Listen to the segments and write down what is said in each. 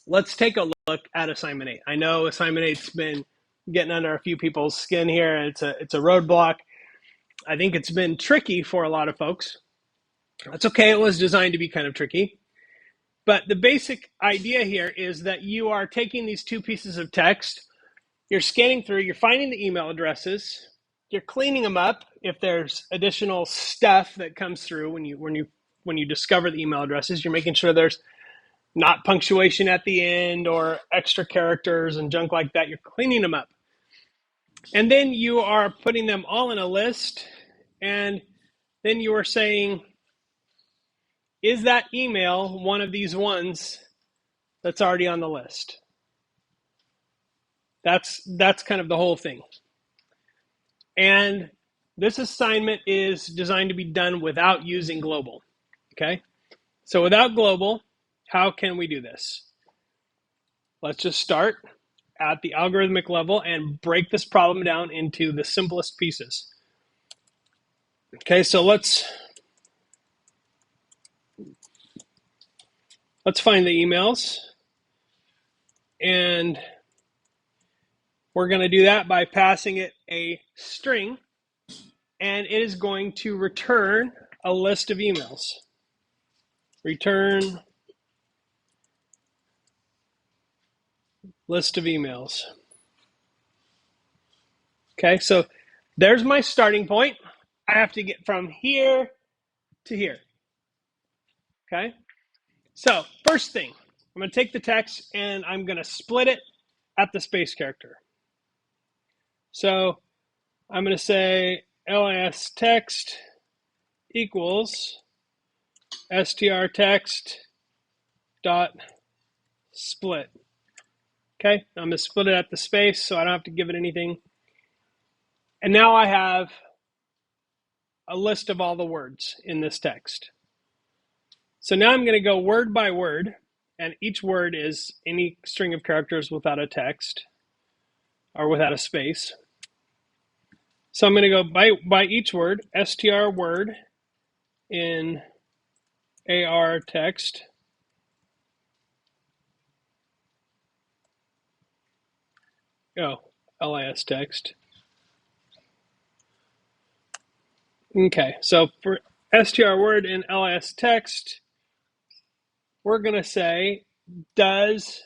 let's take a look at assignment 8. I know assignment 8's been getting under a few people's skin here. It's a roadblock. I think it's been tricky for a lot of folks. That's okay. It was designed to be kind of tricky. But the basic idea here is that you are taking these two pieces of text, you're scanning through, you're finding the email addresses, you're cleaning them up if there's additional stuff that comes through when you discover the email addresses. You're making sure there's not punctuation at the end or extra characters and junk like that. You're cleaning them up. And then you are putting them all in a list. And then you are saying, is that email one of these ones that's already on the list? That's kind of the whole thing. And this assignment is designed to be done without using global. Okay? So without global, how can we do this? Let's just start at the algorithmic level and break this problem down into the simplest pieces. Okay, so let's find the emails. And we're going to do that by passing it a string, and it is going to return a list of emails. Return list of emails. Okay, so there's my starting point. I have to get from here to here. Okay, so first thing, I'm going to take the text and I'm going to split it at the space character. So I'm going to say lis text equals str text dot split. Okay, I'm going to split it at the space so I don't have to give it anything. And now I have a list of all the words in this text. So now I'm going to go word by word, and each word is any string of characters without a text or without a space. So I'm going to go by each word, str word in AR text. LIS text. Okay, so for str word in LIS text, we're going to say, does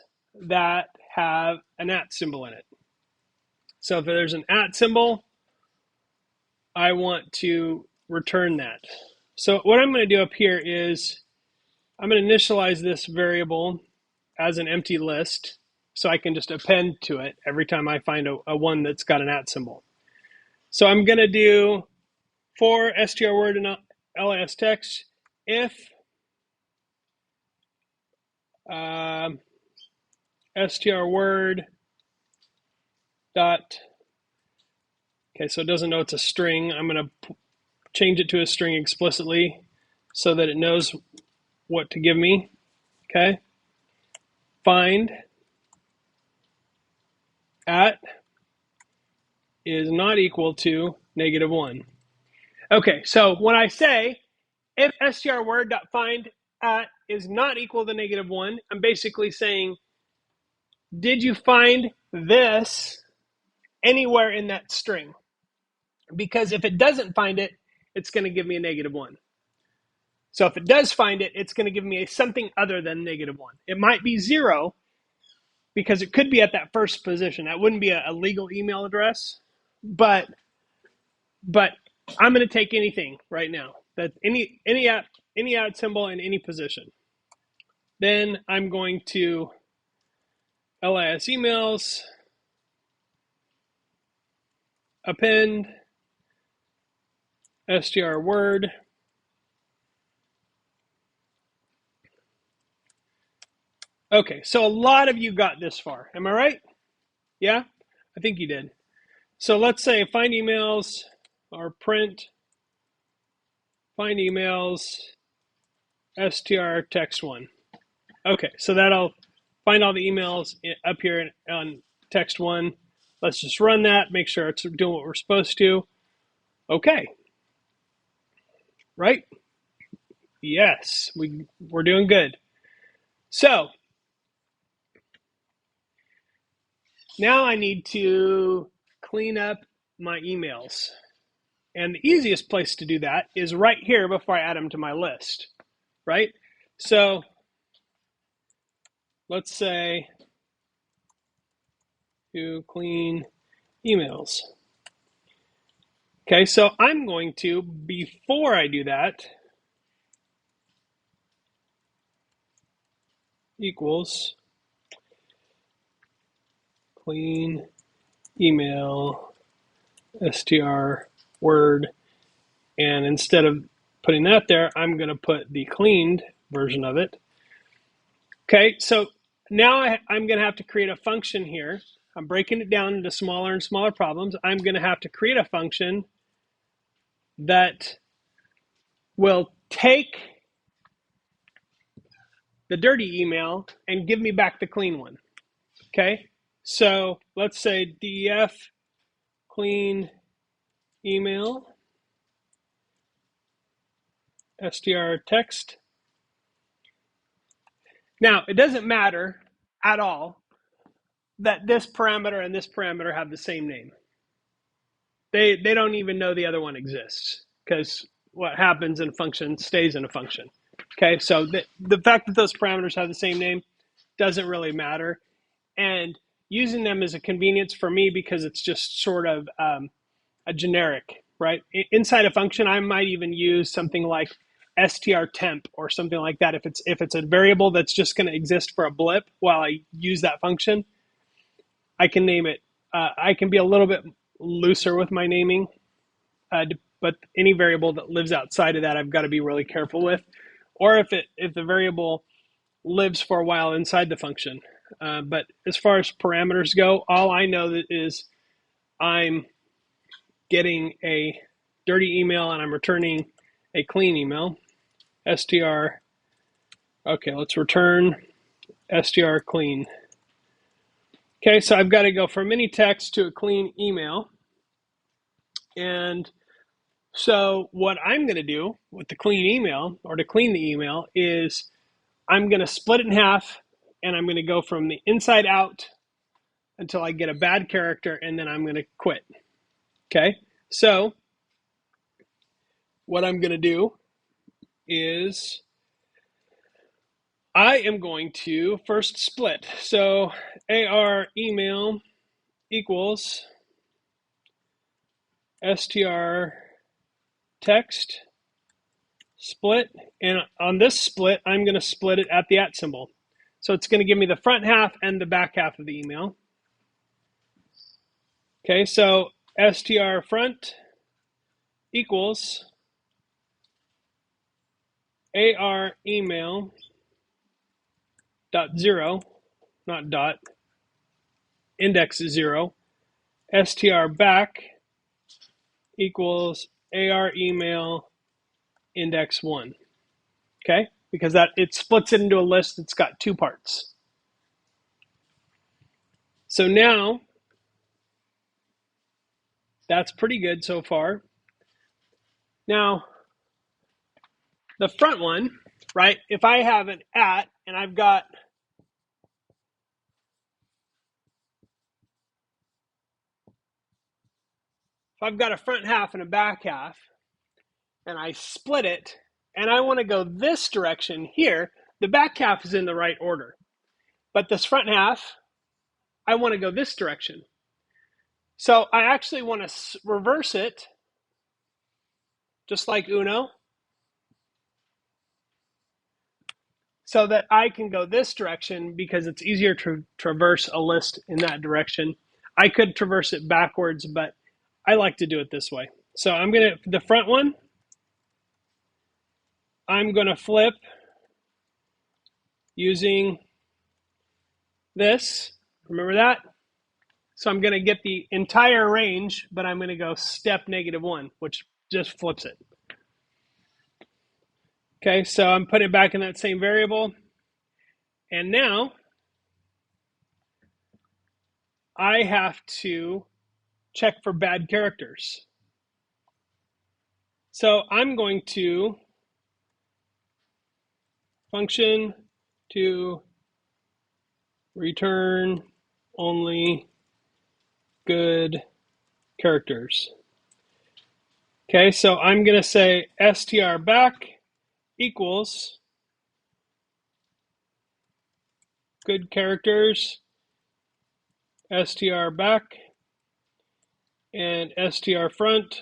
that have an @ symbol in it? So if there's an @ symbol, I want to return that. So what I'm going to do up here is I'm going to initialize this variable as an empty list so I can just append to it every time I find a one that's got an @ symbol. So I'm going to do for str word in LIS text if str word dot, okay, so it doesn't know it's a string. I'm going to change it to a string explicitly so that it knows what to give me. Okay, find at is not equal to -1. Okay, so when I say if str word dot find at is not equal to -1, I'm basically saying, did you find this anywhere in that string? Because if it doesn't find it, it's going to give me a -1. So if it does find it, it's going to give me something other than -1. It might be 0 because it could be at that first position. That wouldn't be a legal email address, but I'm going to take anything right now. That any @ symbol in any position. Then I'm going to LIS emails, append str word. Okay, so a lot of you got this far. Am I right? Yeah, I think you did. So let's say find emails or print find emails str text one. Okay, so that'll find all the emails up here on text one. Let's just run that, make sure it's doing what we're supposed to. Okay, right? Yes, we're doing good. So Now I need to clean up my emails. And the easiest place to do that is right here before I add them to my list, right? So let's say to clean emails. Okay, so I'm going to, before I do that, equals clean email str word, and instead of putting that there, I'm going to put the cleaned version of it. Okay, so now I'm going to have to create a function here. I'm breaking it down into smaller and smaller problems. I'm going to have to create a function that will take the dirty email and give me back the clean one. Okay, so let's say def clean email str text. Now, it doesn't matter at all that this parameter and this parameter have the same name. They don't even know the other one exists, because what happens in a function stays in a function. Okay, so the fact that those parameters have the same name doesn't really matter. And using them is a convenience for me because it's just sort of a generic, right? Inside a function, I might even use something like strtemp or something like that. If it's a variable that's just going to exist for a blip while I use that function, I can name it. I can be a little bit looser with my naming, but any variable that lives outside of that, I've got to be really careful with. Or if the variable lives for a while inside the function. But as far as parameters go, all I know that is I'm getting a dirty email and I'm returning a clean email. str. Okay, let's return str clean. Okay, so I've got to go from any text to a clean email. And so what I'm going to do with the clean email, or to clean the email, is I'm going to split it in half, and I'm going to go from the inside out until I get a bad character, and then I'm going to quit. Okay, so what I'm going to do is I am going to first split. So AR email equals str text split. And on this split, I'm going to split it at the at symbol. So it's going to give me the front half and the back half of the email. Okay, so str front equals AR email dot zero, not dot, index 0, str back equals AR email index 1. Okay, because that it splits it into a list that's got two parts. So now that's pretty good so far. Now the front one, right? If I have an at and I've got a front half and a back half, and I split it, and I want to go this direction here, the back half is in the right order. But this front half, I want to go this direction. So I actually want to reverse it, just like Uno, so that I can go this direction because it's easier to traverse a list in that direction. I could traverse it backwards, but I like to do it this way. So I'm going to, the front one, I'm going to flip using this. Remember that? So I'm going to get the entire range, but I'm going to go step -1, which just flips it. Okay, so I'm putting it back in that same variable. And now I have to check for bad characters. So I'm going to function to return only good characters. Okay, so I'm going to say str back equals good characters str back and str front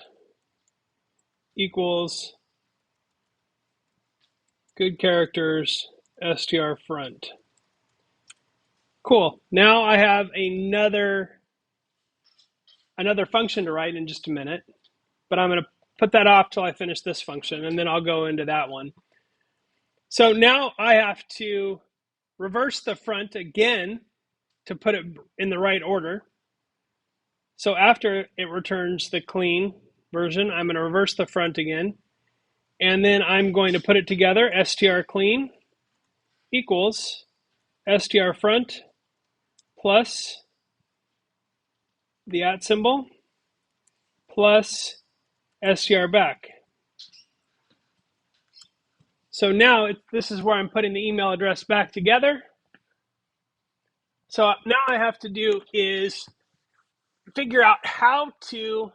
equals good characters str front. Cool. Now I have another function to write in just a minute, but I'm going to put that off till I finish this function, and then I'll go into that one. So now I have to reverse the front again to put it in the right order. So after it returns the clean version, I'm going to reverse the front again, and then I'm going to put it together, str clean equals str front plus the @ symbol plus str back. So now this is where I'm putting the email address back together. So now I have to do is figure out how to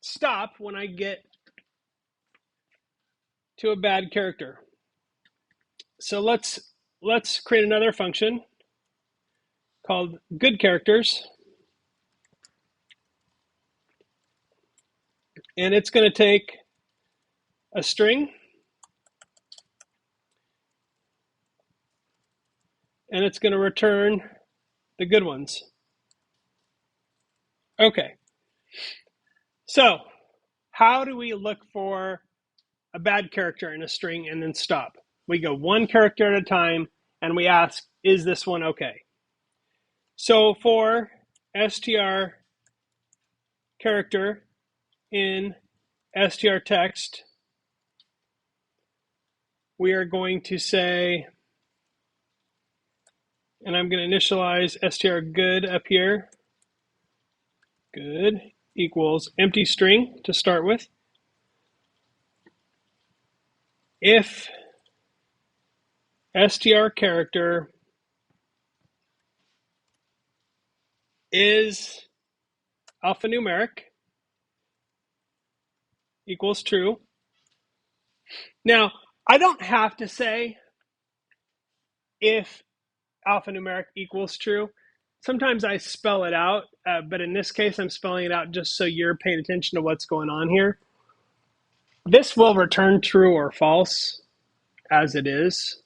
stop when I get to a bad character. So let's create another function called good characters. And it's going to take a string and it's going to return the good ones. Okay. So how do we look for a bad character in a string and then stop? We go one character at a time and we ask, is this one okay? So for str character in str text, we are going to say, and I'm going to initialize str good up here, good equals empty string to start with. If str character is alphanumeric equals true. Now, I don't have to say if alphanumeric equals true. Sometimes I spell it out, but in this case, I'm spelling it out just so you're paying attention to what's going on here. This will return true or false as it is.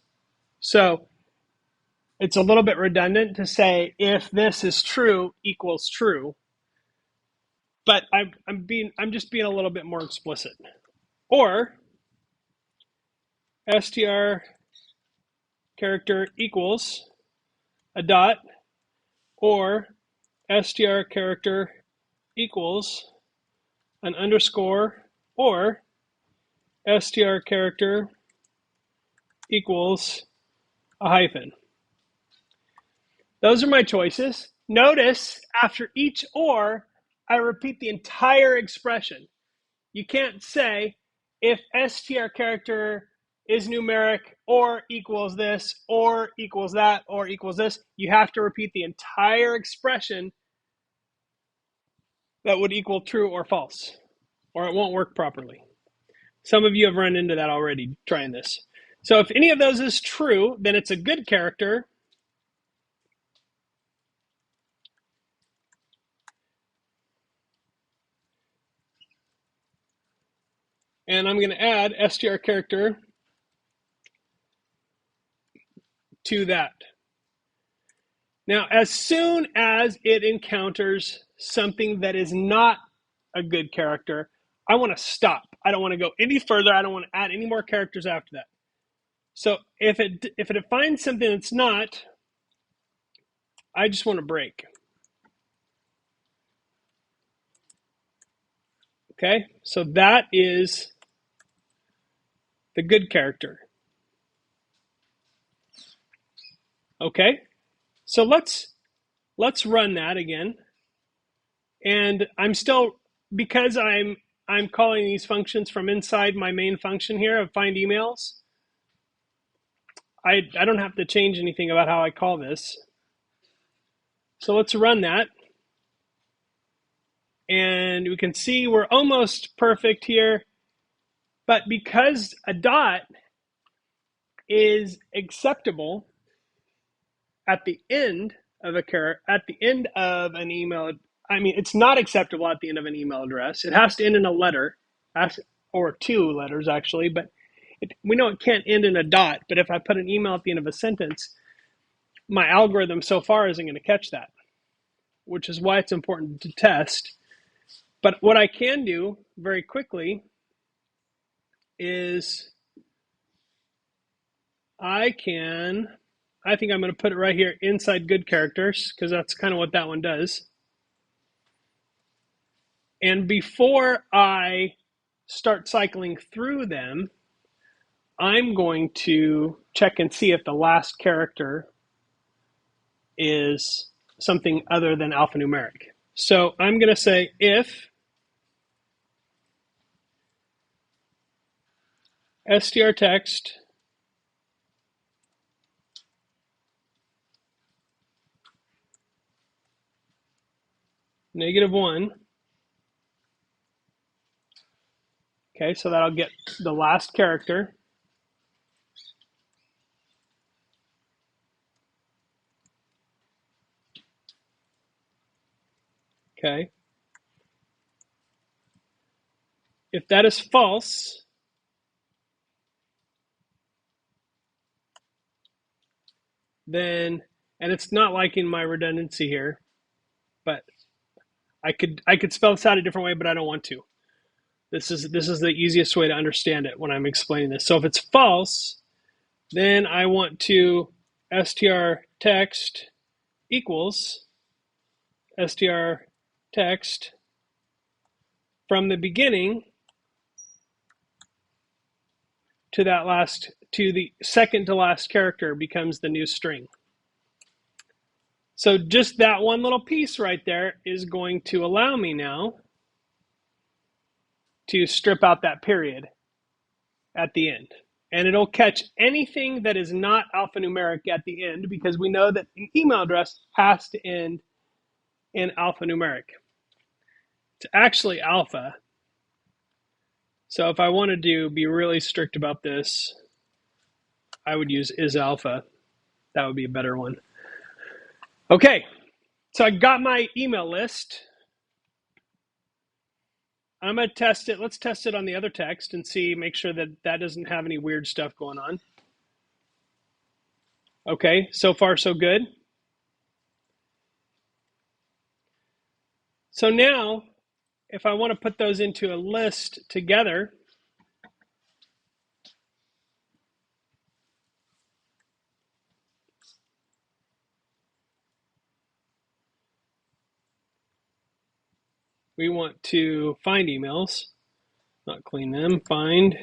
So it's a little bit redundant to say if this is true equals true, but I'm just being a little bit more explicit. Or str character equals a dot, or str character equals an underscore, or str character equals a hyphen. Those are my choices. Notice after each or, I repeat the entire expression. You can't say if str character is numeric or equals this or equals that or equals this. You have to repeat the entire expression that would equal true or false, or it won't work properly. Some of you have run into that already trying this. So if any of those is true, then it's a good character. And I'm going to add str character to that. Now, as soon as it encounters something that is not a good character, I want to stop. I don't want to go any further. I don't want to add any more characters after that. So if it finds something that's not, I just want to break. Okay, so that is the good character. Okay, so let's run that again. And I'm still, because I'm calling these functions from inside my main function here of find emails, I don't have to change anything about how I call this. So let's run that. And we can see we're almost perfect here. But because a dot is acceptable at the end of an email, I mean, it's not acceptable at the end of an email address. It has to end in a letter, or two letters actually, but we know it can't end in a dot. But if I put an email at the end of a sentence, my algorithm so far isn't going to catch that, which is why it's important to test. But what I can do very quickly is I think I'm going to put it right here inside good characters because that's kind of what that one does. And before I start cycling through them, I'm going to check and see if the last character is something other than alphanumeric. So I'm going to say if str text -1. Okay, so that'll get the last character. Okay. If that is false, then, and it's not liking my redundancy here, but I could spell this out a different way, but I don't want to. This is the easiest way to understand it when I'm explaining this. So if it's false, then I want to str text equals str text from the beginning to the second to last character becomes the new string. So just that one little piece right there is going to allow me now to strip out that period at the end. And it'll catch anything that is not alphanumeric at the end because we know that an email address has to end in alphanumeric. It's actually alpha. So if I wanted to be really strict about this, I would use is alpha. That would be a better one. Okay, so I got my email list. I'm going to test it. Let's test it on the other text and see, make sure that that doesn't have any weird stuff going on. Okay, so far so good. So now, if I want to put those into a list together, we want to find emails, not clean them, find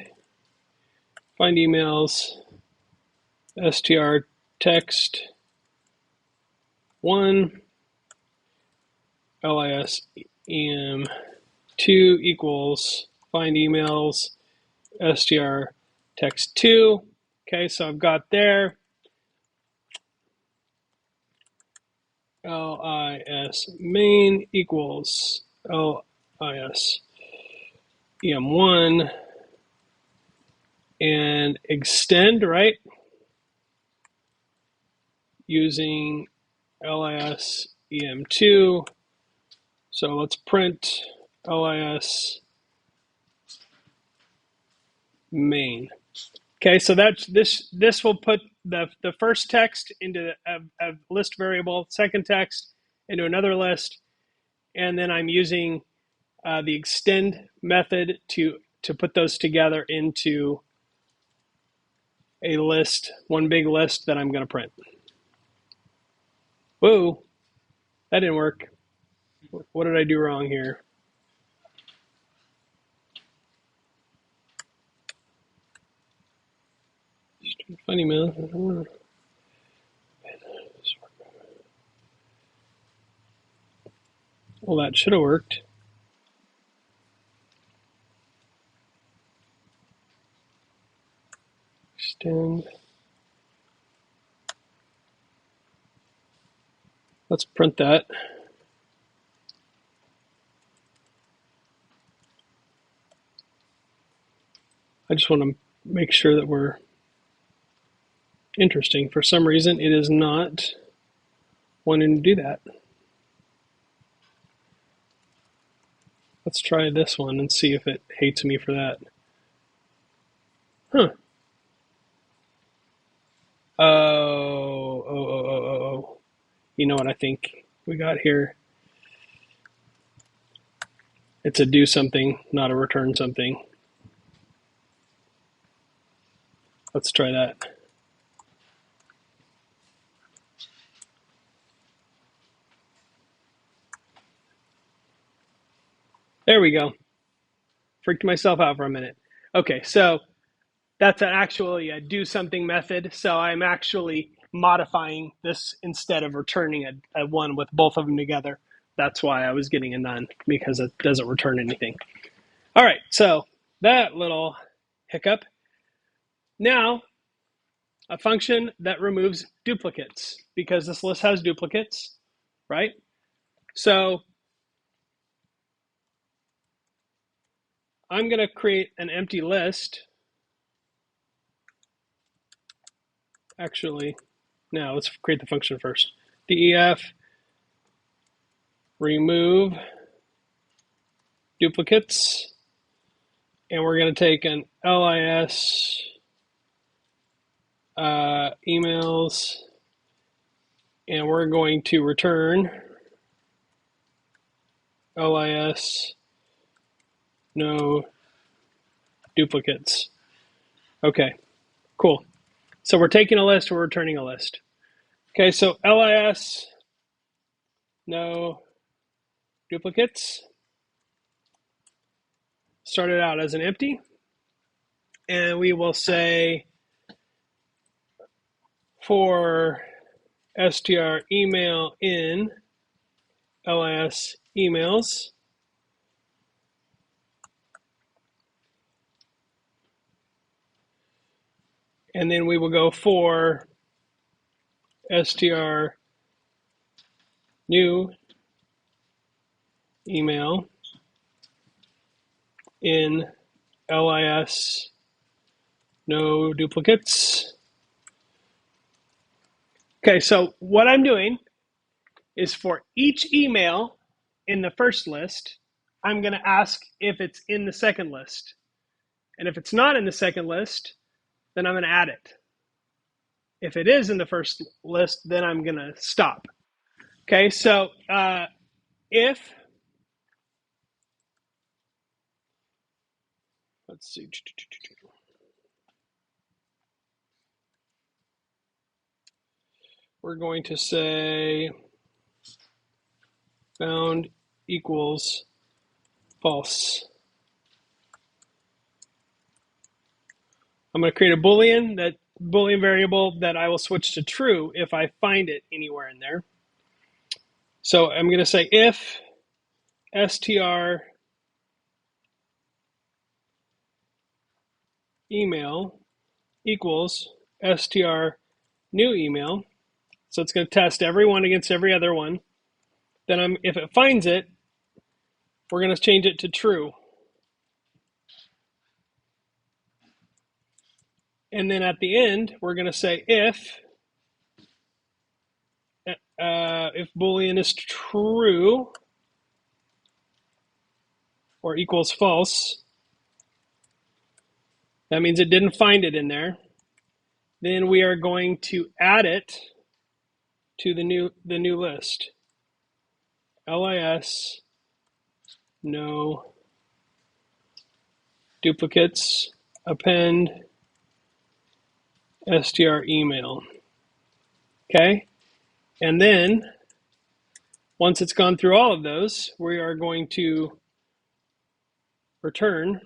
emails, str text 1, lisem 2 equals find emails, str text 2. Okay, so I've got there lis main equals lis em1 and extend, right? Using lis em2. So let's print lis main. Okay, so that's this will put the first text into a list variable, second text into another list, and then I'm using the extend method to put those together into a list, one big list that I'm going to print. Whoa, that didn't work. What did I do wrong here? Funny man. Well, that should have worked. Extend. Let's print that. I just want to make sure that we're interesting. For some reason, it is not wanting to do that. Let's try this one and see if it hates me for that. Huh. Oh. You know what I think we got here? It's a do something, not a return something. Let's try that. There we go. Freaked myself out for a minute. Okay, so that's actually a do something method. So I'm actually modifying this instead of returning a one with both of them together. That's why I was getting a none, because it doesn't return anything. All right, so that little hiccup. Now, a function that removes duplicates, because this list has duplicates, right? So I'm going to create an empty list. Actually, now let's create the function first. Def remove duplicates, and we're going to take an lis emails, and we're going to return lis no duplicates. Okay, cool. So we're taking a list, we're returning a list. Okay, so lis no duplicates started out as an empty, and we will say for str email in lis emails, and then we will go for str new email in lis no duplicates. Okay, so what I'm doing is for each email in the first list, I'm going to ask if it's in the second list. And if it's not in the second list, then I'm going to add it. If it is in the first list, then I'm going to stop. Okay, so if, let's see, we're going to say found equals false. I'm going to create a Boolean variable that I will switch to true if I find it anywhere in there. So I'm going to say if str email equals str new email. So it's going to test every one against every other one. Then if it finds it, we're going to change it to true. And then at the end, we're going to say if Boolean is true or equals false, that means it didn't find it in there. Then we are going to add it to the new list. lis no duplicates append str email. Okay, and then once it's gone through all of those, we are going to return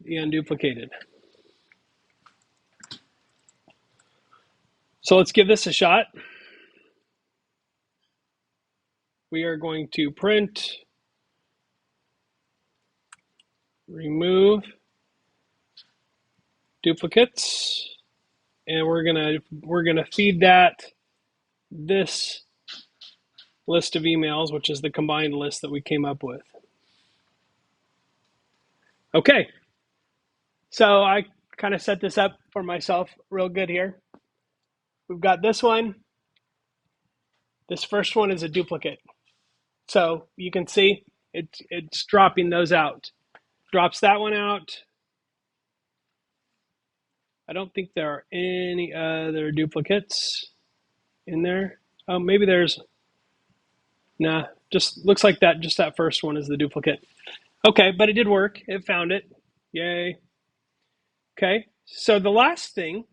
the unduplicated. So let's give this a shot. We are going to print remove duplicates, and we're gonna feed that this list of emails, which is the combined list that we came up with. Okay, so I kind of set this up for myself real good here. We've got this one. This first one is a duplicate. So you can see it's dropping those out. Drops that one out. I don't think there are any other duplicates in there. Oh, maybe there's, nah, just looks like that. Just that first one is the duplicate. Okay, but it did work. It found it. Yay. Okay, so the last thing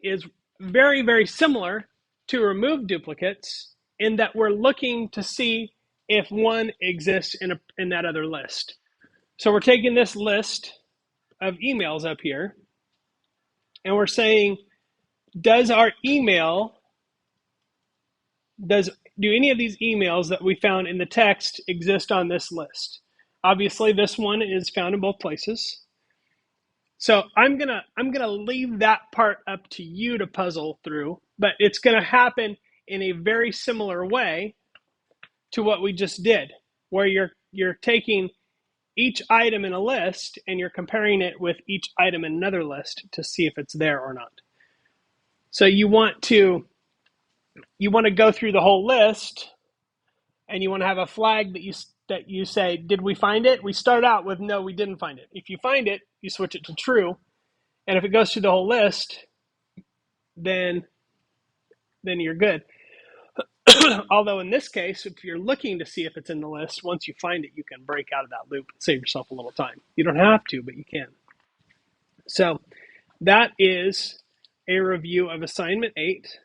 is very, very similar to remove duplicates in that we're looking to see if one exists in that other list. So we're taking this list of emails up here and we're saying, does our email, do any of these emails that we found in the text exist on this list? Obviously, this one is found in both places. So I'm gonna leave that part up to you to puzzle through, but it's gonna happen in a very similar way to what we just did, where you're taking each item in a list and you're comparing it with each item in another list to see if it's there or not. So you want to go through the whole list and you want to have a flag that you say, did we find it? We start out with no, we didn't find it. If you find it, you switch it to true. And if it goes through the whole list, then you're good. Although in this case, if you're looking to see if it's in the list, once you find it, you can break out of that loop and save yourself a little time. You don't have to, but you can. So that is a review of assignment 8.